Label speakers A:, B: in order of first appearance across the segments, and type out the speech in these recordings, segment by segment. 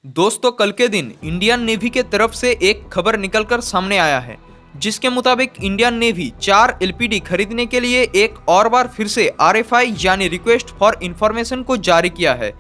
A: दोस्तों, कल के दिन इंडियन नेवी के तरफ से एक खबर निकलकर सामने आया है, जिसके मुताबिक इंडियन नेवी 4 एलपीडी खरीदने के लिए एक और बार फिर से आरएफआई यानी रिक्वेस्ट फॉर इंफॉर्मेशन को जारी किया है।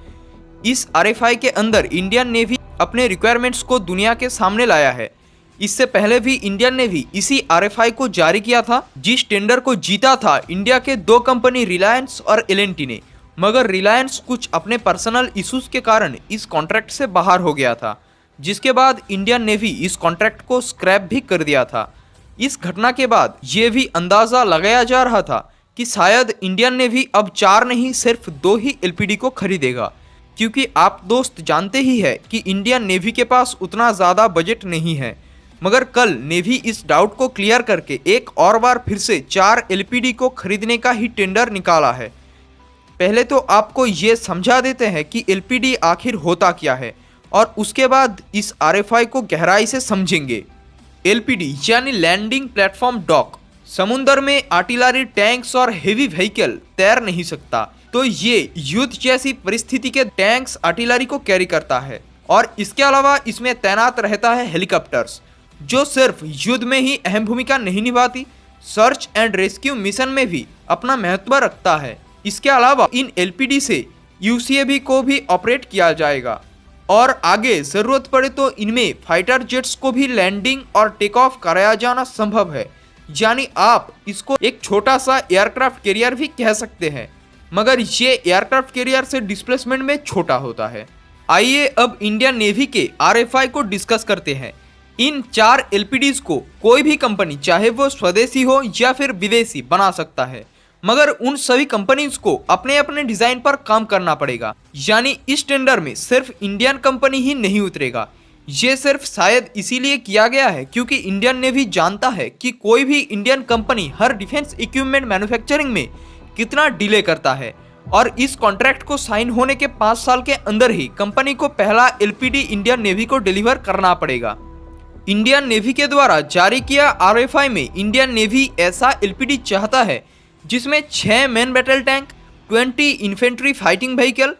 A: इस आरएफआई के अंदर इंडियन नेवी अपने रिक्वायरमेंट्स को दुनिया के सामने लाया है। इससे पहले भी इंडियन नेवी इसी आरएफआई को जारी किया था, जिस टेंडर को जीता था इंडिया के 2 कंपनी रिलायंस और एल&टी ने, मगर रिलायंस कुछ अपने पर्सनल इश्यूज के कारण इस कॉन्ट्रैक्ट से बाहर हो गया था, जिसके बाद इंडियन नेवी इस कॉन्ट्रैक्ट को स्क्रैप भी कर दिया था। इस घटना के बाद ये भी अंदाजा लगाया जा रहा था कि शायद इंडियन नेवी अब 4 नहीं सिर्फ 2 ही एलपीडी को खरीदेगा, क्योंकि आप दोस्त जानते ही है कि इंडियन नेवी के पास उतना ज़्यादा बजट नहीं है। मगर कल नेवी इस डाउट को क्लियर करके एक और बार फिर से 4 एलपीडी को खरीदने का ही टेंडर निकाला है। पहले तो आपको ये समझा देते हैं कि एलपीडी आखिर होता क्या है और उसके बाद इस आरएफआई को गहराई से समझेंगे। एलपीडी यानी लैंडिंग प्लेटफॉर्म डॉक समुद्र में आर्टिलरी टैंक्स और हेवी व्हीकल तैर नहीं सकता, तो ये युद्ध जैसी परिस्थिति के टैंक्स आर्टिलरी को कैरी करता है। और इसके अलावा इसमें तैनात रहता है हेलीकॉप्टर्स, जो सिर्फ युद्ध में ही अहम भूमिका नहीं निभाती, सर्च एंड रेस्क्यू मिशन में भी अपना महत्व रखता है। इसके अलावा इन एलपीडी से यूसीएवी को भी ऑपरेट किया जाएगा और आगे ज़रूरत पड़े तो इनमें फाइटर जेट्स को भी लैंडिंग और टेक ऑफ कराया जाना संभव है। यानी आप इसको एक छोटा सा एयरक्राफ्ट कैरियर भी कह सकते हैं, मगर ये एयरक्राफ्ट कैरियर से डिस्प्लेसमेंट में छोटा होता है। आइए अब इंडियन नेवी के आरएफआई को डिस्कस करते हैं। इन 4 एलपीडीज को कोई भी कंपनी, चाहे वो स्वदेशी हो या फिर विदेशी, बना सकता है, मगर उन सभी कंपनीज को अपने अपने डिजाइन पर काम करना पड़ेगा। यानी इस टेंडर में सिर्फ इंडियन कंपनी ही नहीं उतरेगा। ये सिर्फ शायद इसीलिए किया गया है क्योंकि इंडियन नेवी जानता है कि कोई भी इंडियन कंपनी हर डिफेंस इक्विपमेंट मैन्युफैक्चरिंग में कितना डिले करता है, और इस कॉन्ट्रैक्ट को साइन होने के 5 साल के अंदर ही कंपनी को पहला एलपीडी इंडियन नेवी को डिलीवर करना पड़ेगा। इंडियन नेवी के द्वारा जारी किया आरएफआई में इंडियन नेवी ऐसा एलपीडी चाहता है जिसमें 6 main battle tank, 20 infantry fighting vehicle,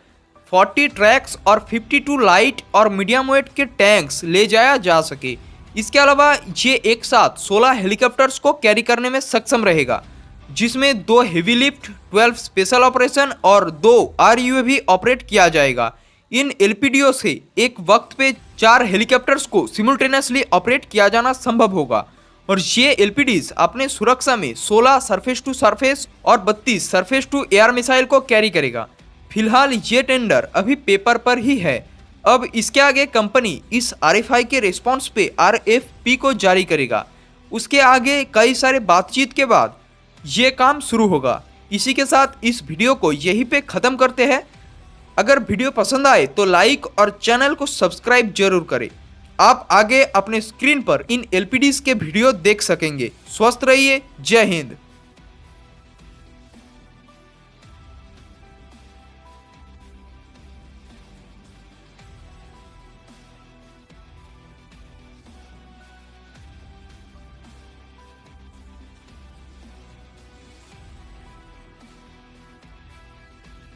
A: 40 tracks और 52 लाइट और मीडियम वेट के टैंक्स ले जाया जा सके। इसके अलावा ये एक साथ 16 हेलीकॉप्टर्स को कैरी करने में सक्षम रहेगा, जिसमें 2 हेवी लिफ्ट, 12 स्पेशल ऑपरेशन और 2 आरयूएवी ऑपरेट किया जाएगा। इन एलपीडीओ से एक वक्त पे 4 हेलीकॉप्टर्स को सिमुल्टेनियसली ऑपरेट किया जाना संभव होगा, और ये एलपीडीज अपने सुरक्षा में 16 सरफेस टू सरफेस और 32 सरफेस टू एयर मिसाइल को कैरी करेगा। फिलहाल ये टेंडर अभी पेपर पर ही है। अब इसके आगे कंपनी इस आरएफआई के रिस्पॉन्स पे आरएफपी को जारी करेगा। उसके आगे कई सारे बातचीत के बाद ये काम शुरू होगा। इसी के साथ इस वीडियो को यहीं पे ख़त्म करते हैं। अगर वीडियो पसंद आए तो लाइक और चैनल को सब्सक्राइब जरूर करें। आप आगे अपने स्क्रीन पर इन एलपीडीज के वीडियो देख सकेंगे। स्वस्थ रहिए। जय हिंद।